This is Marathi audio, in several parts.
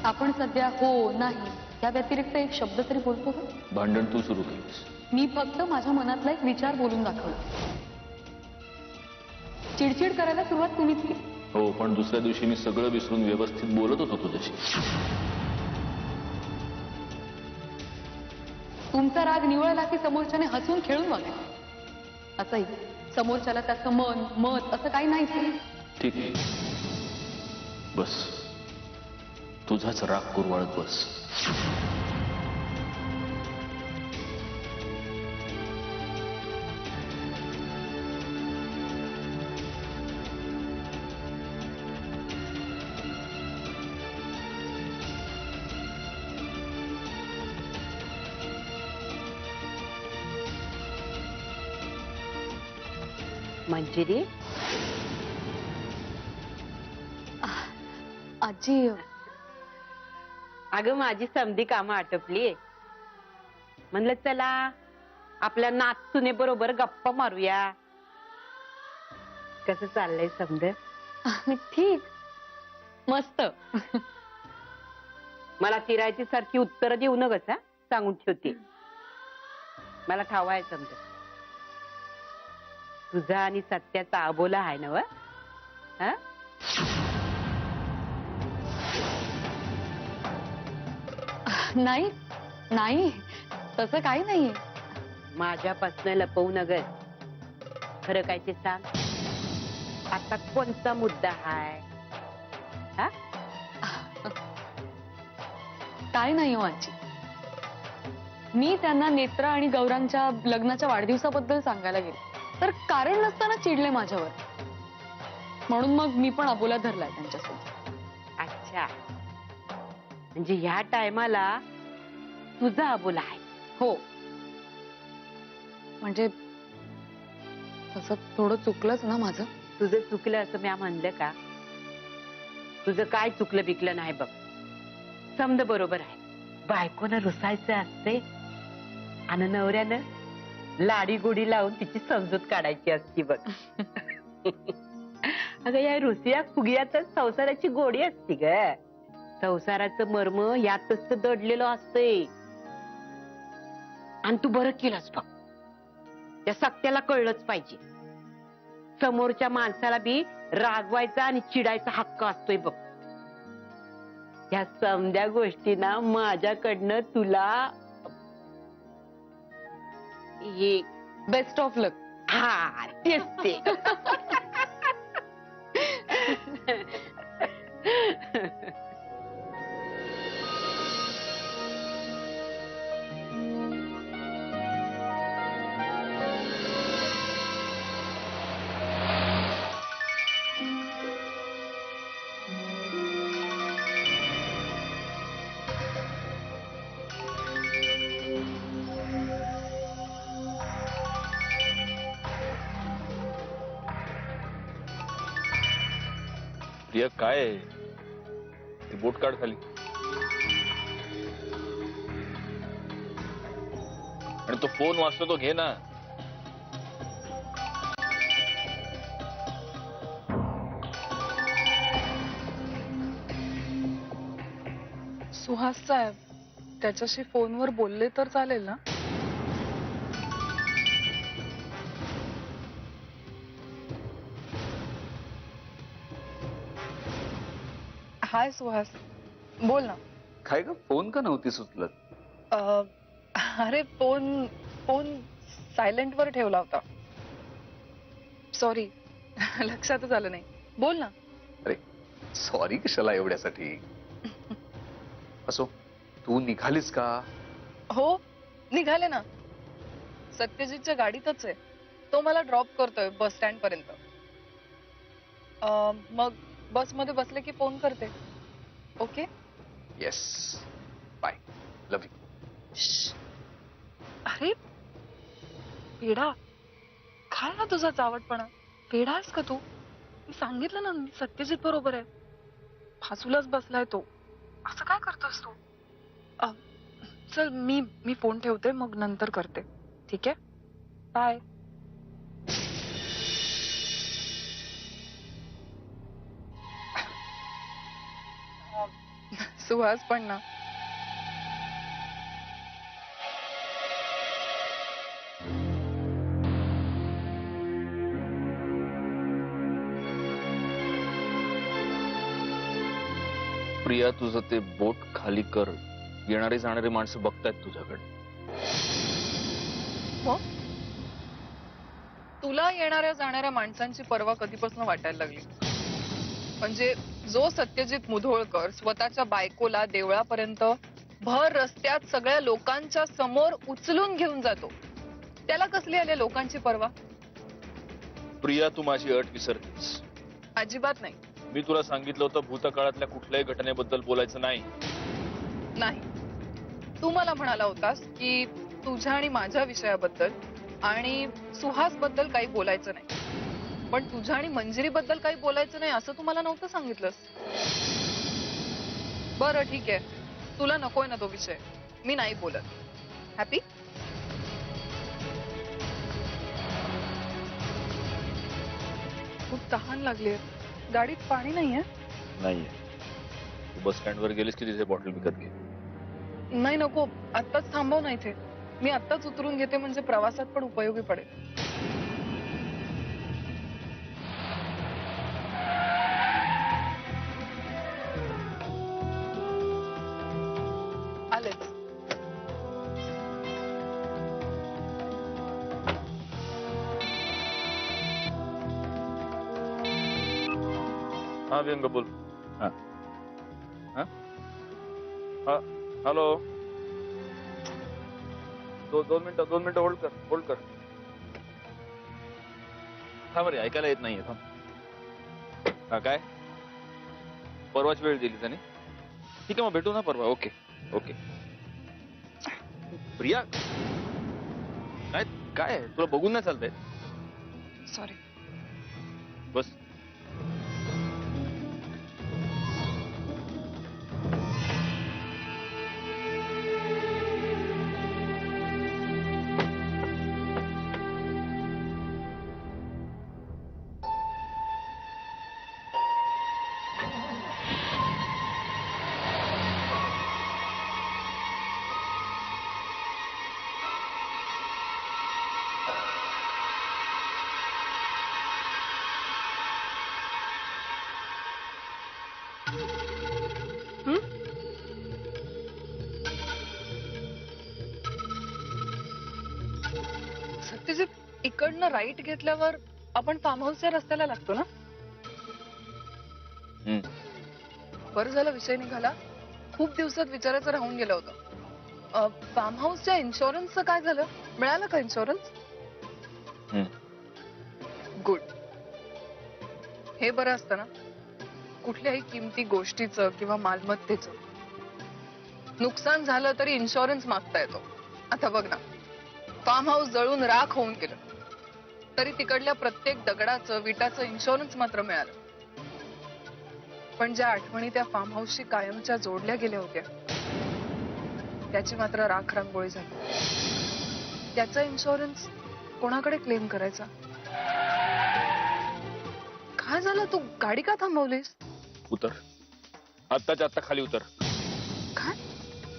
आपण सध्या हो नाही या व्यतिरिक्त एक शब्द तरी बोलतो का? भांडण तू सुरू केलीस. मी फक्त माझ्या मनातला एक विचार बोलून दाखवला. चिडचिड करायला सुरुवात तुम्हीच केली. हो, पण दुसऱ्या दिवशी मी सगळं विसरून व्यवस्थित बोलतच होतो तुझ्याशी. तुमचा राग निवळला की समोरच्याने हसून खेळून बघायचं. असंही समोरच्याला त्याचं मन मत असं काही नाही. ठीक आहे, बस तुझाच राग कुरवाळत बस. मंजिरी, आजी अगं माझी समधी कामं आटपली. म्हणलं चला आपल्या नातसुने बरोबर गप्पा मारूया. कसं चाललंय समद? ठीक, मस्त. मला तिरायची सारखी उत्तर देऊ नकस हा, सांगून ठेवते. मला ठाव आहे समज, तुझा आणि सत्याचा अबोला आहे ना व? नाही नाही, तसं काही नाहीये. माझ्यापासून लपवू नगर. खरं काय ते सांग, आता कोणता मुद्दा हाय? काय नाही हो आजी. मी त्यांना नेत्रा आणि गौरांच्या लग्नाच्या वाढदिवसाबद्दल सांगायला गेले तर कारण नसताना चिडले माझ्यावर. म्हणून मग मी पण अबोला धरलाय त्यांच्यासोबत. अच्छा, म्हणजे ह्या टायमाला तुझा अबोला आहे? हो, म्हणजे तसं थोडं चुकलंच ना माझं. तुझं चुकलं असं मी म्हणलं का? तुझं काय चुकलं बिकलं नाही बघ. समद बरोबर आहे, बायकोनं रुसायचं असते आणि नवऱ्यानं लाडी गोडी लावून तिची समजूत काढायची असती बघ. अगं या रुसिया फुगियातच संसाराची गोडी असती ग. संसाराचं मर्म यातच दडलेलं असतंय. आणि तू बरं केलंस बघ, त्या सत्याला कळलंच पाहिजे. समोरच्या माणसाला बी रागवायचा आणि चिडायचा हक्क असतोय बघ. या समध्या गोष्टींना माझ्याकडनं तुला हे बेस्ट ऑफ लक. हा तेच ते. प्रिया काय आहे? ती बोट काढ खाली. आणि तो फोन वाजतो तो घे ना. सुहास साहेब, त्याच्याशी फोनवर बोलले तर चालेल ना? हाय सुहास, बोल ना. काय ग, फोन का नव्हती सुचलत? अरे फोन फोन सायलेंट वर ठेवला होता. सॉरी, लक्षातच आलं नाही. बोल ना. अरे सॉरी कशाला एवढ्यासाठी? असो, तू निघालीस का? हो, निघाले ना. सत्यजितच्या गाडीतच आहे. तो मला ड्रॉप करतोय बस स्टँड पर्यंत. मग बस मध्ये बसले की फोन करते. Okay? Yes, bye, love you. अरे पेढा, काय ना तुझा चावटपणा. पेढा आहेस का तू? मी सांगितलं ना, सत्यजित बरोबर आहे. फासूलाच बसलाय तो. असं काय करतोस तू? चल मी फोन ठेवते, मग नंतर करते. ठीक आहे, बाय. सुहास पण ना. प्रिया तुझं ते बोट खाली कर. येणारी जाणारी माणसं बघतायत तुझ्याकडे. हो? तुला येणाऱ्या जाणाऱ्या माणसांची पर्वा कधीपासून वाटायला लागली? म्हणजे जो सत्यजित मुधोळकर स्वतःच्या बायकोला देवळापर्यंत भर रस्त्यात सगळ्या लोकांच्या समोर उचलून घेऊन जातो, त्याला कसली आली लोकांची पर्वा? प्रिया तू माझी अट विसरतेस. अजिबात नाही. मी तुला सांगितलं होतं भूतकाळातल्या कुठल्याही घटनेबद्दल बोलायचं नाही. नाही, तू मला म्हणाला होतास की तुझ्या आणि माझ्या विषयाबद्दल आणि सुहास बद्दल काही बोलायचं नाही, पण तुझ्या आणि मंजिरी बद्दल काही बोलायचं नाही असं तू मला नव्हतं सांगितलंस. बरं ठीक आहे, तुला नकोय ना तो विषय, मी नाही बोलत. हॅपी? खूप तहान लागली. गाडीत पाणी नाहीये? नाहीये. तू बस स्टँड वर गेलीस की तिथे बॉटल विकत घे. नाही नको, आत्ताच थांबव ना इथे. मी आत्ताच उतरून घेते, म्हणजे प्रवासात पण उपयोगी पडेल. आलेच. हा व्यंग बोल. हा हा हा हॅलो. दोन मिनिटं होल्ड कर. हा बरे, ऐकायला येत नाहीये. थांब. हा काय परवाच वेळ दिली त्याने? ठीक आहे मग भेटू ना परवा. ओके. प्रिया काय काय तुला बघून नाही चालतंय? सॉरी. बस. सत्यजित, इकडनं राईट घेतल्यावर आपण फार्म हाऊसच्या रस्त्याला लागतो ना? बरं झालं विषय निघाला. खूप दिवसात विचारायचं राहून गेलं होतं. फार्म हाऊसच्या इन्शुरन्सचं काय झालं? मिळालं का इन्शुरन्स? गुड. हे बरं असतं ना, कुठल्याही किमती गोष्टीचं किंवा मालमत्तेचं नुकसान झालं तरी इन्शुरन्स मागता येतो. आता बघ ना, फार्म हाऊस जळून राख होऊन गेलं तरी तिकडल्या प्रत्येक दगडाचं विटाचं इन्शुरन्स मात्र मिळालं. पण ज्या आठवणी त्या फार्म हाऊसशी कायमच्या जोडल्या गेल्या होत्या त्याची मात्र राख रांगोळी झाली. त्याचा इन्शुरन्स कोणाकडे क्लेम करायचा? काय झालं? तू गाडी का थांबवलीस? उतर. आत्ताच्या आत्ता खाली उतर. काय?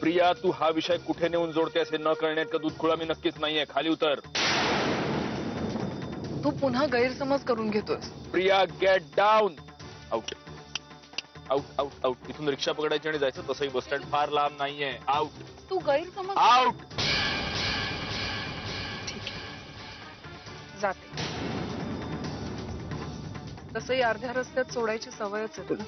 प्रिया तू हा विषय कुठे नेऊन जोडतेस हे न कळण्यात का दूध खुळा मी नक्कीच नाहीये. खाली उतर. तू पुन्हा गैरसमज करून घेतोस. Priya get down. आउट. इथून रिक्षा पकडायची आणि जायचं. तसंही बस स्टँड फार लांब नाहीये. आउट. तू गैरसमज. आउट. ठीक आहे, जाते. तसंही अर्ध्या रस्त्यात सोडायची सवयच आहे तुला.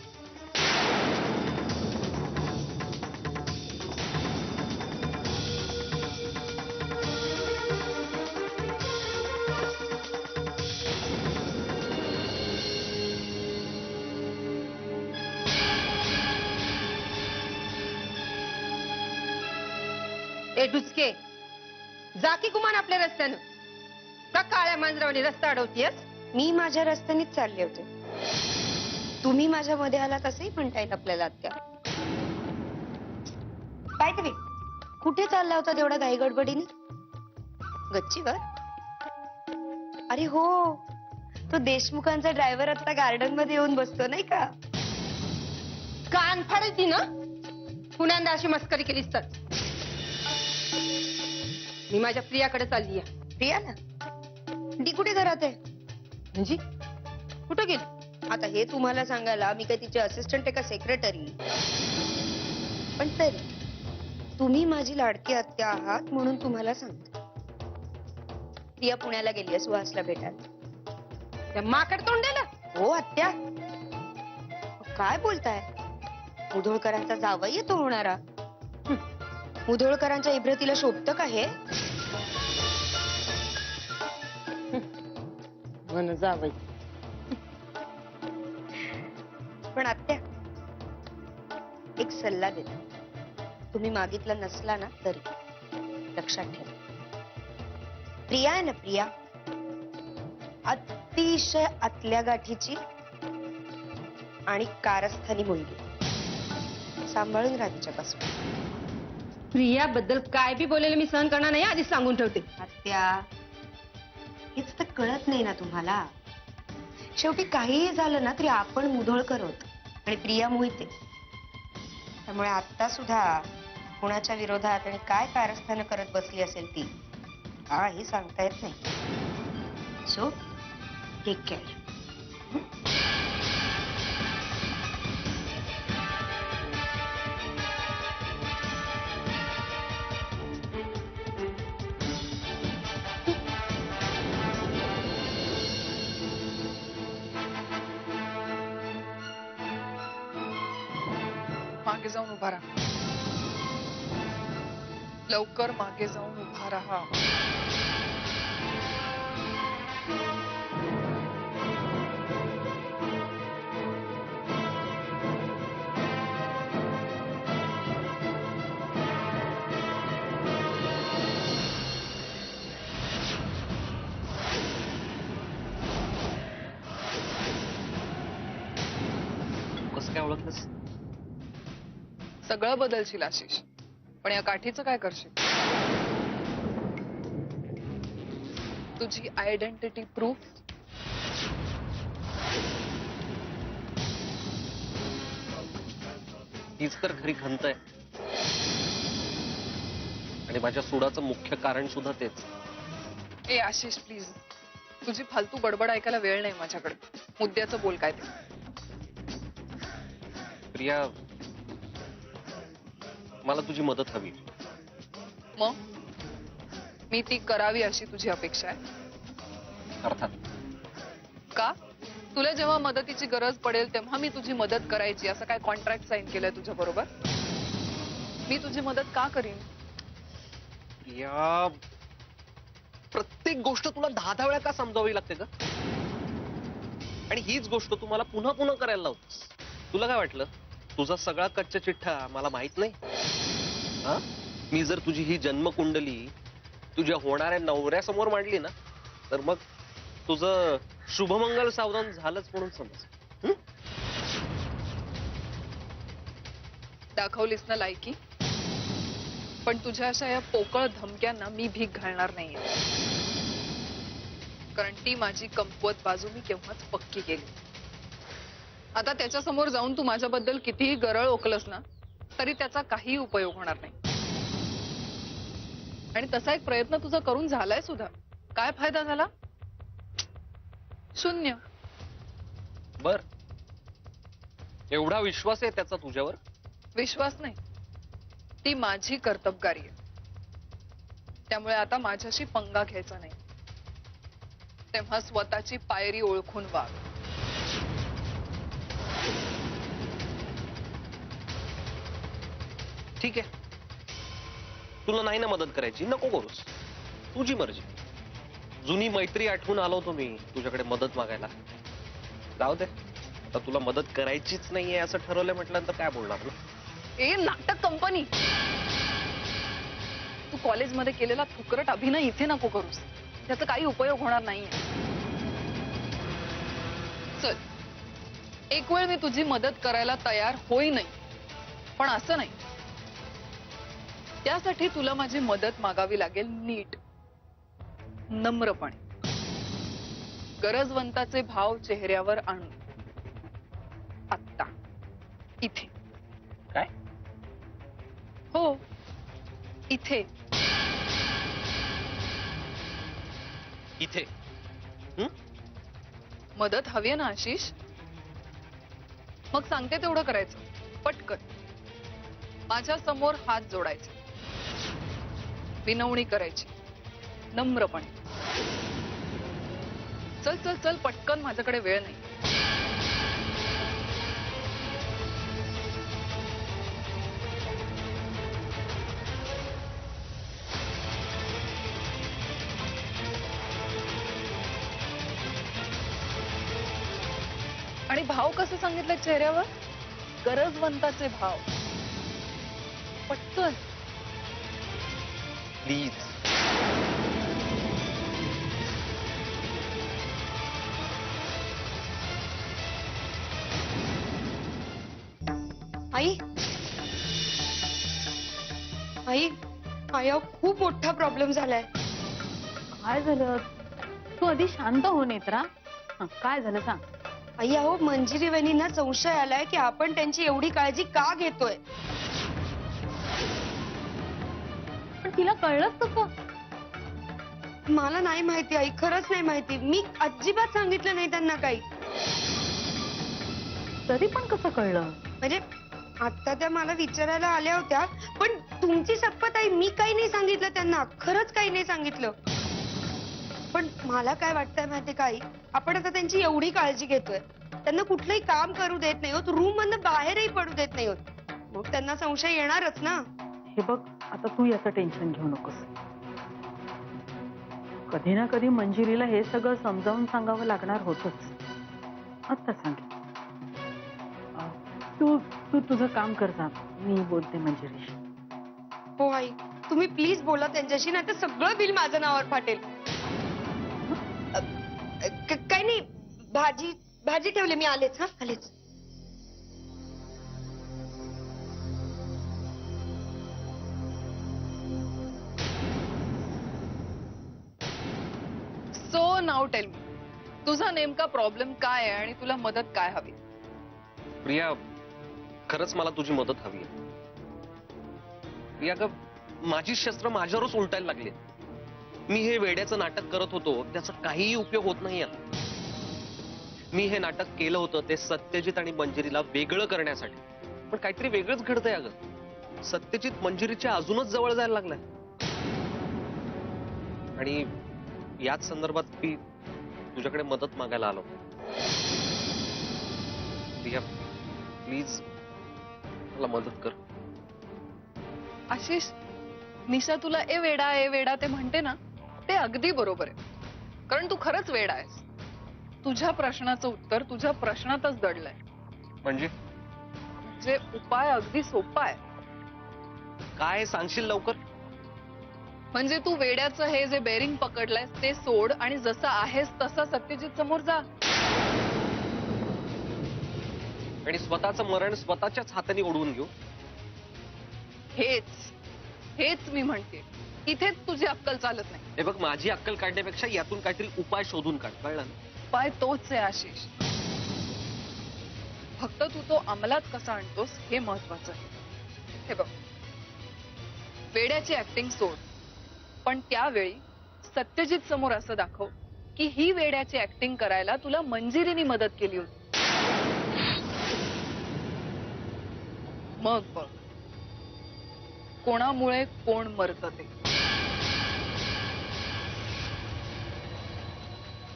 ए डुचके, जा की गुमान आपल्या रस्त्यानं. का काळ्या मांजरावाने रस्ता अडवतीयस? मी माझ्या रस्त्यानेच चालले होते. तुम्ही माझ्या मध्ये आलात असंही म्हणता येईल आपल्याला आत्या. काय तुम्ही कुठे चालला होता तेवढ्या घाई गडबडीने? गच्चीवर? अरे हो, तो देशमुखांचा ड्रायव्हर आता गार्डन मध्ये येऊन बसतो नाही का? कान फाडती ना. पुण्यांदा अशी मस्करी केलीस तर मी माझ्या प्रियाकडे चालली आहे. प्रिया ना ती कुठे घरात आहे? म्हणजे कुठं गेली? आता हे तुम्हाला सांगायला मी काय तिचे असिस्टंट आहे का सेक्रेटरी? पण तरी तुम्ही माझी लाडकी आत्या आहात म्हणून तुम्हाला सांगते. प्रिया पुण्याला गेली आहे सुहासला भेटायला. त्या माकड तोंडाला. हो आत्या, काय बोलताय? मुधोळकरांचा जावई येतो होणारा. मुधोळकरांच्या इब्रतीला शोभतं का हे? मन जावई. पण आत्या एक सल्ला देते, तुम्ही मागितला नसला ना तरी लक्षात ठेवा, प्रिया आहे ना प्रिया, अतिशय आतल्या गाठीची आणि कारस्थानी मुलगी. सांभाळून राहा तिच्यापासून. प्रियाबद्दल काय बी बोलेलं मी सहन करणार नाही, आधीच सांगून ठेवते. आत्या हेच तर कळत नाही ना तुम्हाला. शेवटी काहीही झालं ना तरी आपण मुधोळकर होत आणि प्रिया मोहिते. त्यामुळे आता सुद्धा कुणाच्या विरोधात आणि काय कारस्थान करत बसली असेल ती काही सांगता येत नाही. So take care. मागे जाऊन उभा राहा. लवकर मागे जाऊन उभा राहा. कसं काय ओळखलंस? सगळं बदलशील आशिष, पण या काठीचं काय करशील? तुझी आयडेंटिटी प्रूफ तीच तर खरी खंत आहे आणि माझ्या सुडाचं मुख्य कारण सुद्धा तेच. ए आशिष प्लीज, तुझी फालतू बडबड ऐकायला वेळ नाही माझ्याकडे. मुद्द्याचं बोल काय ते. प्रिया, मला तुझी मदत हवी. मग मी ती करावी अशी तुझी अपेक्षा आहे? अर्थात. का? तुला जेव्हा मदतीची गरज पडेल तेव्हा मी तुझी मदत करायची असं काय कॉन्ट्रॅक्ट साईन केलंय तुझ्या बरोबर? मी तुझी मदत का करीन? प्रिया, प्रत्येक गोष्ट तुला 10 वेळा का समजावी लागते का? आणि हीच गोष्ट तुम्हाला पुन्हा पुन्हा करायला लावतेस. तुला काय वाटलं तुझा सगळा कच्चा चिठ्ठा मला माहित नाही? हा, मी जर तुझी ही जन्मकुंडली तुझ्या होणाऱ्या नवऱ्यासमोर मांडली ना तर मग तुझं शुभमंगल सावधान झालंच म्हणून समज. दाखवलीस ना लायकी, पण तुझ्या अशा या पोकळ धमक्यांना मी भीक घालणार नाहीये. कारण ती माझी कमकुवत बाजू मी केव्हाच पक्की केली. आता त्याच्या समोर जाऊन तू माझ्याबद्दल कितीही गरळ ओकलस ना तरी त्याचा काही उपयोग होणार नाही. आणि तसा एक प्रयत्न तुझा करून झालाय सुद्धा. काय फायदा झाला? शून्य. बर, एवढा विश्वास आहे त्याचा तुझ्यावर? विश्वास नाही, ती माझी कर्तबगारी आहे. त्यामुळे आता माझ्याशी पंगा घ्यायचा नाही. तेव्हा स्वतःची पायरी ओळखून वाग. ठीक आहे, तुला नाही ना मदत करायची, नको करूस, तुझी मर्जी. जुनी मैत्री आठवून आलो होतो मी तुझ्याकडे मदत मागायला. जाऊ दे, आता तुला मदत करायचीच नाहीये असं ठरवलंय म्हटल्यानंतर काय बोलणार ना. ए नाटक कंपनी, तू कॉलेजमध्ये केलेला फुकरट अभिनय इथे नको करूस. त्याचा काही उपयोग होणार नाहीये. चल, एक वेळ मी तुझी मदत करायला तयार होईनही, पण असं नाही. त्यासाठी तुला माझी मदत मागावी लागेल नीट, नम्रपणे, गरजवंताचे भाव चेहऱ्यावर आणून. आत्ता इथे. काय? हो, इथे. इथे मदत हवी आहे ना आशिष? मग सांगते तेवढं करायचं, पटकन. माझ्या समोर हात जोडायचे, विनवणी करायची, नम्रपणे. चल चल चल, पटकन, माझ्याकडे वेळ नाही. आणि भाव कसं सांगितलं चेहऱ्यावर? गरजवंताचे भाव. पटकन. प्लीज. आई आई आई अहो, खूप मोठा प्रॉब्लेम झालाय. काय झालं? तू आधी शांत हो नेत्रा. काय झालं सांग. आई अहो, मंजिरी वहिनींना संशय आलाय की आपण त्यांची एवढी काळजी का घेतोय. पण तिला कळलंच कसं? मला नाही माहिती आई, खरंच नाही माहिती. मी अजिबात सांगितलं नाही त्यांना काही. तरी पण कसं कळलं? म्हणजे आता त्या मला विचारायला आल्या होत्या, पण तुमची शपथ आई, मी काही नाही सांगितलं त्यांना, खरंच काही नाही सांगितलं. पण मला काय वाटतंय माहितीये का आई, आपण आता त्यांची एवढी काळजी घेतोय, त्यांना कुठलंही काम करू देत नाही होत, रूम मधनं बाहेरही पडू देत नाही होत, मग त्यांना संशय येणारच ना. हे बघ, आता तू याचं टेन्शन घेऊ नकोस. कधी ना कधी मंजिरीला हे सगळं समजावून सांगावं लागणार होतच. आता सांग. तू तू तुझं काम कर जा, मी बोलते मंजिरीशी. हो आई, तुम्ही प्लीज बोला त्यांच्याशी, नाही तर सगळं बिल माझ्या नावावर फाटेल. काही नाही, भाजी भाजी ठेवली मी, आलेच. हा, आलेच. सो नाव टेल मी, तुझा नेमका प्रॉब्लेम काय आहे आणि तुला मदत काय हवी? प्रिया, खरंच मला तुझी मदत हवी आहे. प्रिया ग, माझी शस्त्र माझ्यावरच उलटायला लागली. मी हे वेड्याचं नाटक करत होतो, त्याचा काहीही उपयोग होत नाही. मी हे नाटक केलं होतं ते सत्यजित आणि मंजिरीला वेगळं करण्यासाठी, पण काहीतरी वेगळंच घडतंय. अगं, सत्यजित मंजिरीच्या अजूनच जवळ जायला लागलाय. आणि याच संदर्भात मी तुझ्याकडे मदत मागायला आलो. प्रिया, प्लीज मला मदत कर. आशिष, निशा तुला ए वेडा ते म्हणते ना, ते अगदी बरोबर आहे. कारण तू खरंच वेडा आहेस. तुझ्या प्रश्नाचं उत्तर तुझ्या प्रश्नातच दडलंय. म्हणजे जे उपाय अगदी सोपा आहे. काय सांगशील लवकर? म्हणजे तू वेड्याचं हे जे बेरिंग पकडलंयस ते सोड आणि जसं आहेस तसं सत्यजित समोर जा. आणि स्वतःचं मरण स्वतःच्याच हाताने ओढवून घेऊ. हेच मी म्हणते. इथेच तुझी अक्कल चालत नाही. हे बघ, माझी अक्कल काढण्यापेक्षा यातून काहीतरी उपाय शोधून काढ, कळलं ना? उपाय तोच आहे आशिष. फक्त तू तो अंमलात कसा आणतोस हे महत्वाचं आहे. हे बघ, वेड्याची ऍक्टिंग सोड, पण त्यावेळी सत्यजित समोर असं दाखव की ही वेड्याची ऍक्टिंग करायला तुला मंजिरीने मदत केली होती. मग बघ कोणामुळे कोण मरत ते.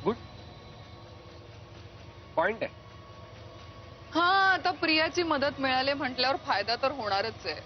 गुड पॉइंट आहे. हा, आता प्रियाची मदत मिळाली म्हटल्यावर फायदा तर होणारच आहे.